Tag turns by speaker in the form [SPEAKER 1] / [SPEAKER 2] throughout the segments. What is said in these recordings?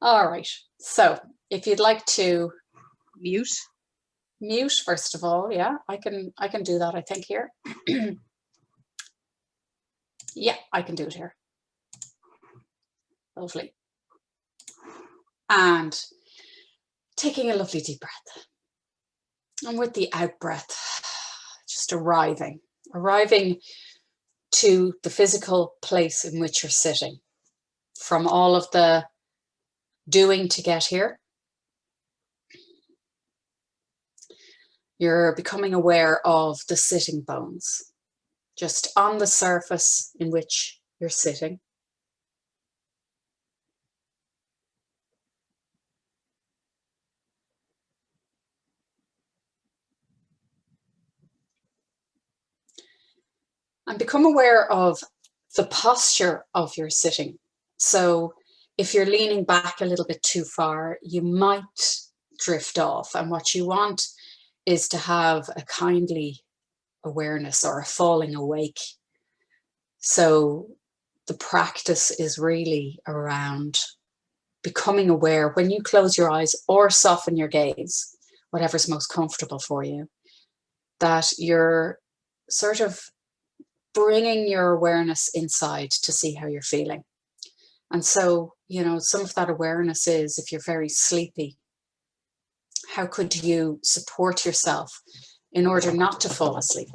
[SPEAKER 1] All right. So if you'd like to
[SPEAKER 2] Mute.
[SPEAKER 1] mute, first of all, yeah, I can do that, I think, here. Yeah, I can do it here. Lovely. And taking a lovely deep breath. And with the out breath, just arriving to the physical place in which you're sitting. From all of the doing to get here, you're becoming aware of the sitting bones, just on the surface in which you're sitting. And become aware of the posture of your sitting. So if you're leaning back a little bit too far, you might drift off. And what you want is to have a kindly awareness or a falling awake. So the practice is really around becoming aware when you close your eyes or soften your gaze, whatever's most comfortable for you, that you're sort of bringing your awareness inside to see how you're feeling. And so, you know, some of that awareness is if you're very sleepy, how could you support yourself in order not to fall asleep?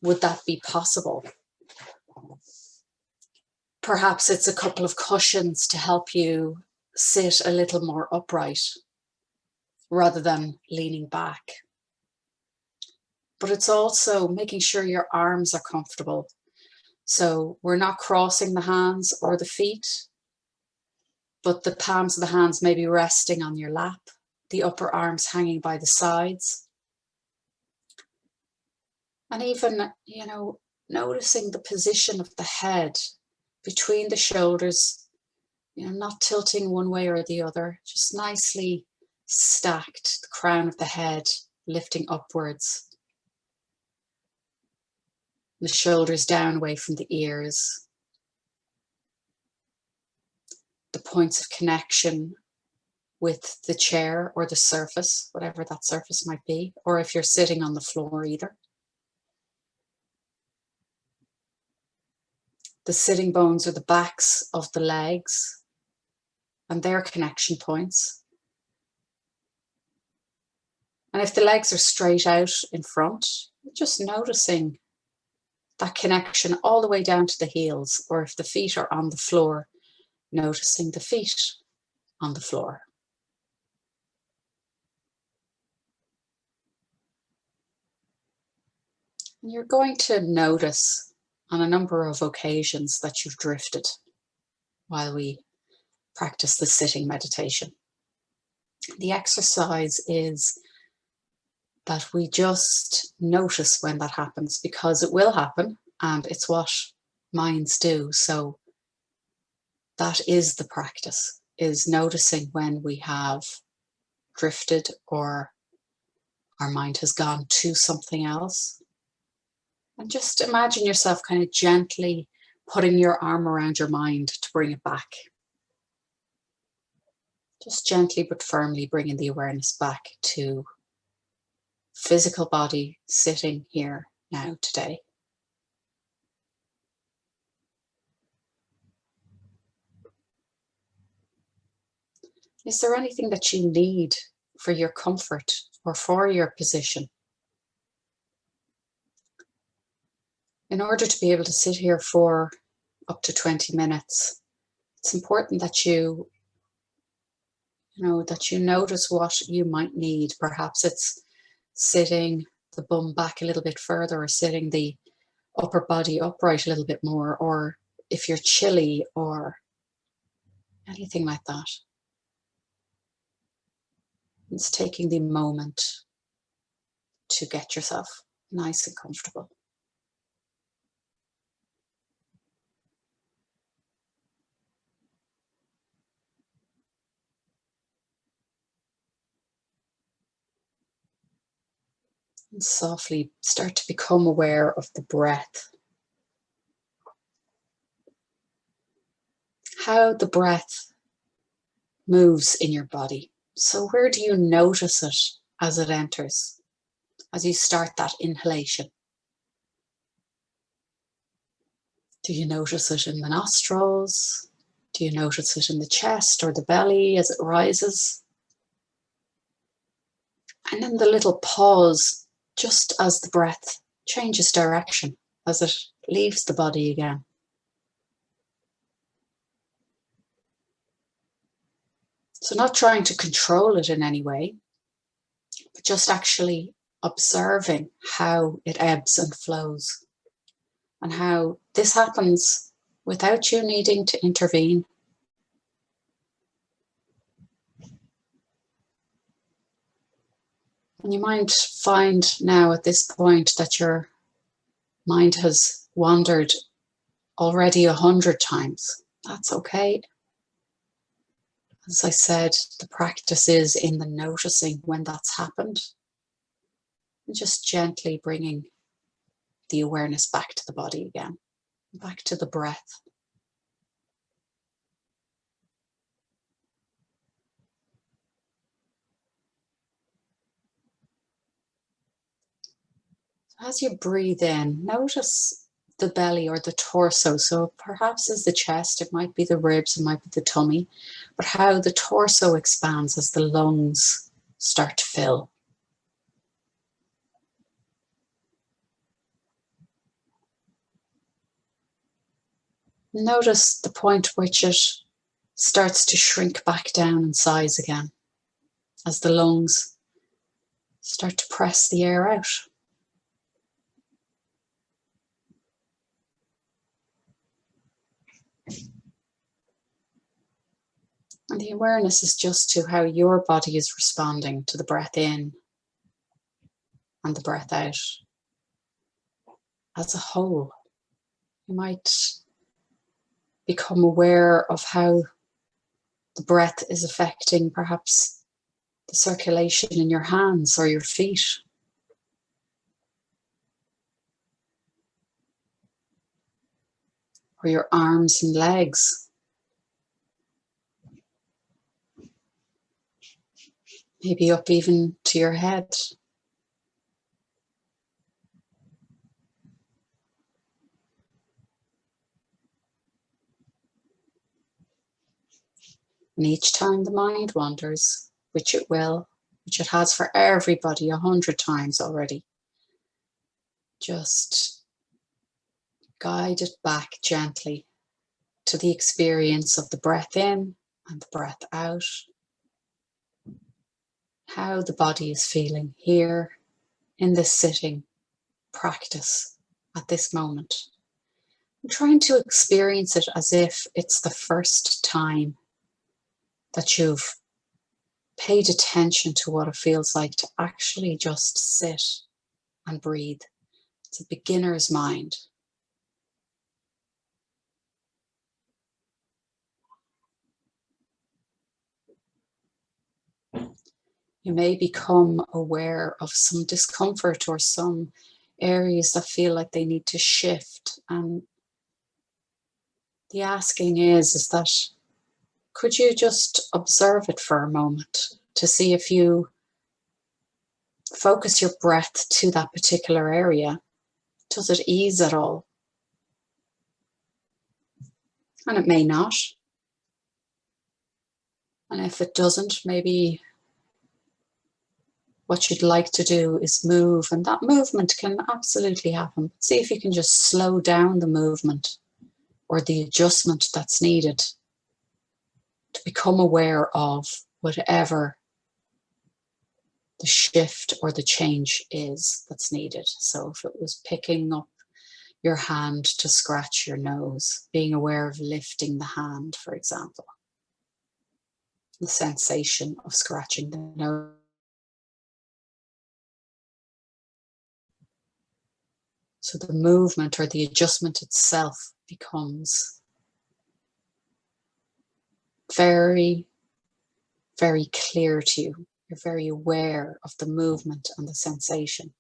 [SPEAKER 1] Would that be possible? Perhaps it's a couple of cushions to help you sit a little more upright rather than leaning back. But it's also making sure your arms are comfortable. So we're not crossing the hands or the feet, but the palms of the hands may be resting on your lap, the upper arms hanging by the sides. And even, you know, noticing the position of the head between the shoulders, you know, not tilting one way or the other, just nicely stacked, the crown of the head lifting upwards. The shoulders down away from the ears. The points of connection with the chair or the surface, whatever that surface might be, or if you're sitting on the floor either. The sitting bones are the backs of the legs and their connection points. And if the legs are straight out in front, just noticing that connection all the way down to the heels, or if the feet are on the floor, noticing the feet on the floor. And you're going to notice on a number of occasions that you've drifted while we practice the sitting meditation. The exercise is that we just notice when that happens, because it will happen and it's what minds do. So that is the practice, is noticing when we have drifted or our mind has gone to something else. And just imagine yourself kind of gently putting your arm around your mind to bring it back. Just gently but firmly bringing the awareness back to physical body sitting here now today. Is there anything that you need for your comfort or for your position? In order to be able to sit here for up to 20 minutes, it's important that you notice what you might need. Perhaps it's sitting the bum back a little bit further, or sitting the upper body upright a little bit more, or if you're chilly or anything like that. It's taking the moment to get yourself nice and comfortable. And softly start to become aware of the breath. how the breath moves in your body. So where do you notice it as it enters, as you start that inhalation? Do you notice it in the nostrils? Do you notice it in the chest or the belly as it rises? And then the little pause just as the breath changes direction, as it leaves the body again. So not trying to control it in any way, but just actually observing how it ebbs and flows and how this happens without you needing to intervene. And you might find now at this point that your mind has wandered already 100 times. That's okay. As I said, the practice is in the noticing when that's happened and just gently bringing the awareness back to the body again, back to the breath. As you breathe in, notice the belly or the torso. So perhaps as the chest, it might be the ribs, it might be the tummy, but how the torso expands as the lungs start to fill. Notice the point which it starts to shrink back down in size again as the lungs start to press the air out. And the awareness is just to how your body is responding to the breath in and the breath out as a whole. You might become aware of how the breath is affecting perhaps the circulation in your hands or your feet. Or your arms and legs. Maybe up even to your head. And each time the mind wanders, which it will, which it has for everybody 100 times already, just guide it back gently to the experience of the breath in and the breath out. How the body is feeling here in this sitting practice at this moment. I'm trying to experience it as if it's the first time that you've paid attention to what it feels like to actually just sit and breathe. It's a beginner's mind. You may become aware of some discomfort or some areas that feel like they need to shift. And the asking is that could you just observe it for a moment to see if you focus your breath to that particular area? Does it ease at all? And it may not. And if it doesn't, maybe what you'd like to do is move, and that movement can absolutely happen. See if you can just slow down the movement or the adjustment that's needed to become aware of whatever the shift or the change is that's needed. So if it was picking up your hand to scratch your nose, being aware of lifting the hand, for example, the sensation of scratching the nose. So the movement or the adjustment itself becomes very, very clear to you. You're very aware of the movement and the sensation.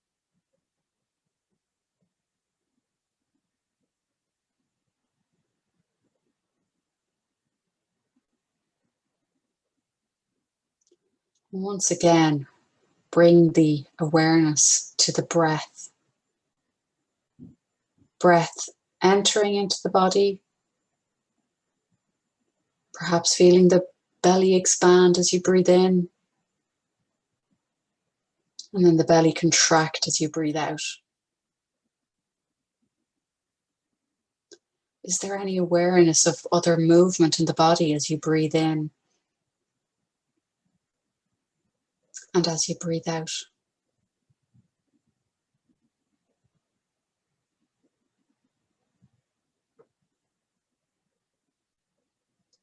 [SPEAKER 1] Once again, bring the awareness to the breath. Breath entering into the body, perhaps feeling the belly expand as you breathe in, and then the belly contract as you breathe out. Is there any awareness of other movement in the body as you breathe in and as you breathe out?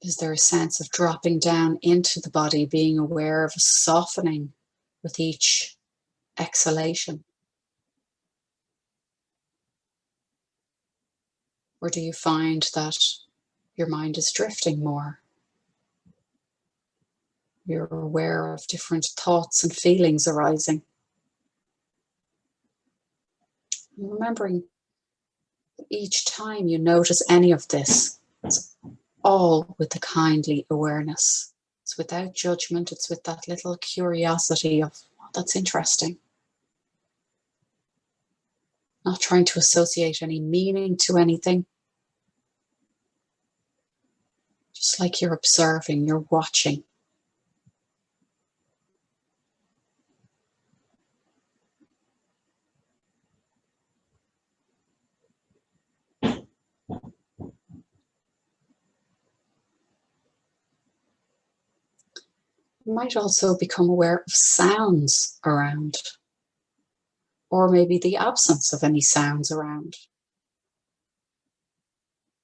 [SPEAKER 1] Is there a sense of dropping down into the body, being aware of a softening with each exhalation? Or do you find that your mind is drifting more? You're aware of different thoughts and feelings arising. And remembering that each time you notice any of this, it's all with a kindly awareness. It's without judgment, it's with that little curiosity of, oh, that's interesting. Not trying to associate any meaning to anything. Just like you're observing, you're watching. You might also become aware of sounds around, or maybe the absence of any sounds around.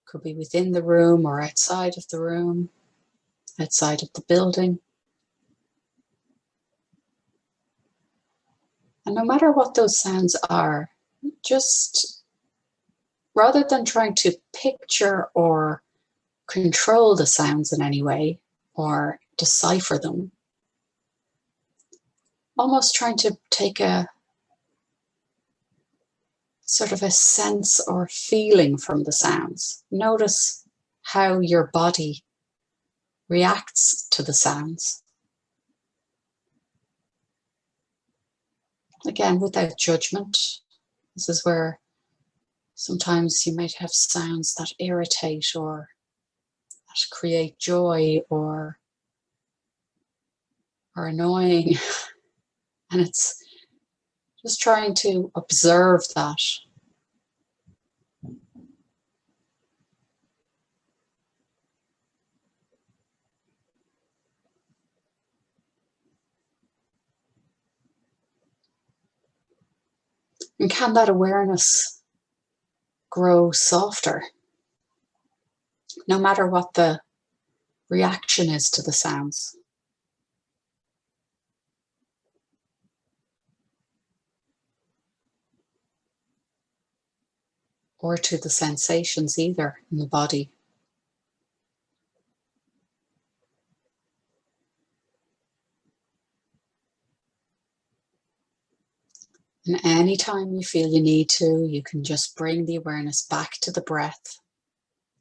[SPEAKER 1] Could be within the room or outside of the room, outside of the building. And no matter what those sounds are, just rather than trying to picture or control the sounds in any way or decipher them, almost trying to take a sort of a sense or feeling from the sounds. Notice how your body reacts to the sounds. Again, without judgment. This is where sometimes you might have sounds that irritate or that create joy or are annoying. And it's just trying to observe that. And can that awareness grow softer, no matter what the reaction is to the sounds? Or to the sensations either in the body. And anytime you feel you need to, you can just bring the awareness back to the breath.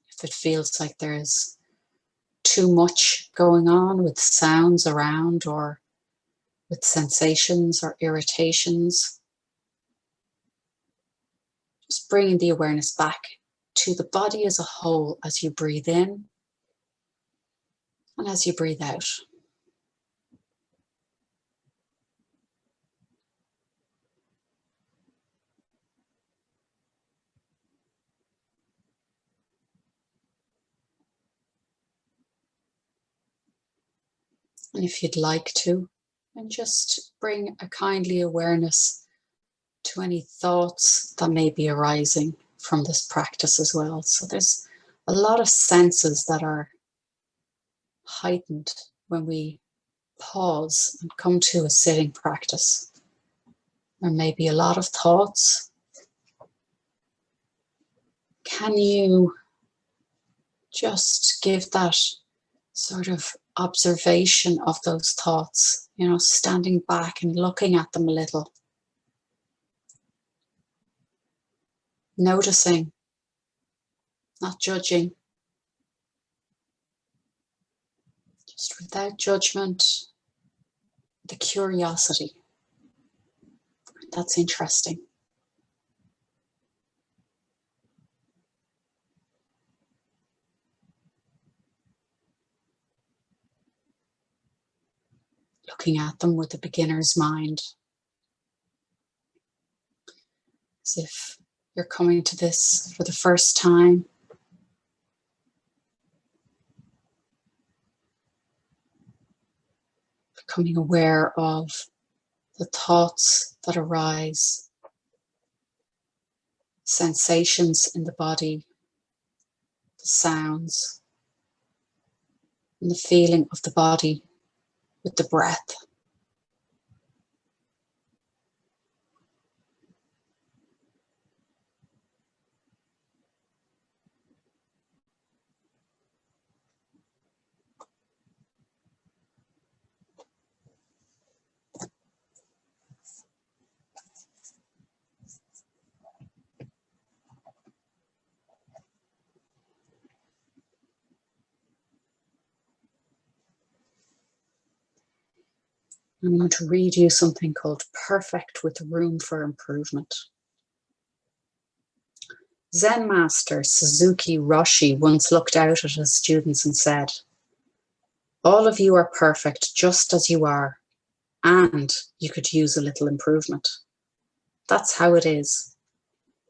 [SPEAKER 1] If it feels like there's too much going on with sounds around or with sensations or irritations, just bringing the awareness back to the body as a whole as you breathe in and as you breathe out. And if you'd like to, and just bring a kindly awareness to any thoughts that may be arising from this practice as well. So there's a lot of senses that are heightened when we pause and come to a sitting practice. There may be a lot of thoughts. Can you just give that sort of observation of those thoughts, standing back and looking at them a little, noticing, not judging, just without judgment, the curiosity. That's interesting. Looking at them with a beginner's mind. As if you're coming to this for the first time. Becoming aware of the thoughts that arise, sensations in the body, the sounds, and the feeling of the body with the breath. I'm going to read you something called Perfect with Room for Improvement. Zen master Suzuki Roshi once looked out at his students and said, "All of you are perfect just as you are, and you could use a little improvement." That's how it is.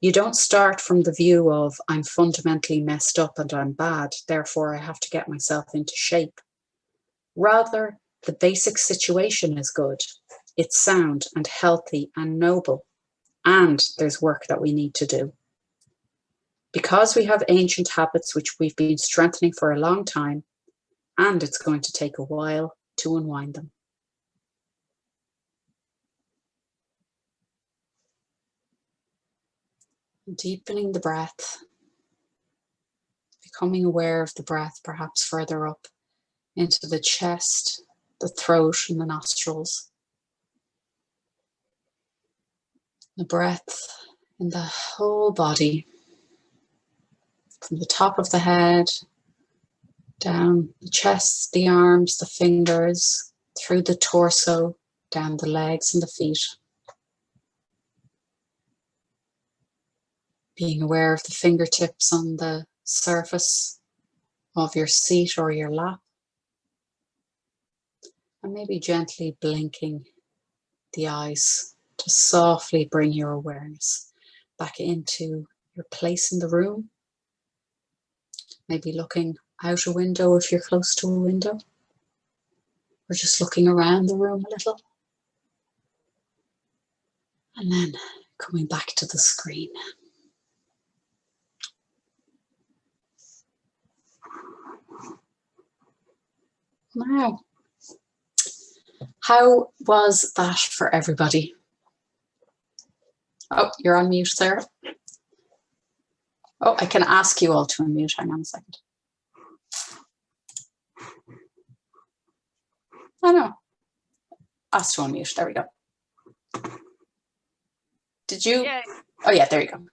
[SPEAKER 1] You don't start from the view of, I'm fundamentally messed up and I'm bad, therefore I have to get myself into shape. Rather, the basic situation is good. It's sound and healthy and noble. And there's work that we need to do. Because we have ancient habits which we've been strengthening for a long time, and it's going to take a while to unwind them. Deepening the breath, becoming aware of the breath perhaps further up into the chest, the throat and the nostrils. The breath in the whole body, from the top of the head, down the chest, the arms, the fingers, through the torso, down the legs and the feet. Being aware of the fingertips on the surface of your seat or your lap. And maybe gently blinking the eyes to softly bring your awareness back into your place in the room. Maybe looking out a window if you're close to a window, or just looking around the room a little. And then coming back to the screen. Now, how was that for everybody? Oh, you're on mute, Sarah. Oh, I can ask you all to unmute. Hang on a second. Oh no. Ask to unmute. There we go. Did you?
[SPEAKER 2] Yeah.
[SPEAKER 1] Oh yeah, there you go.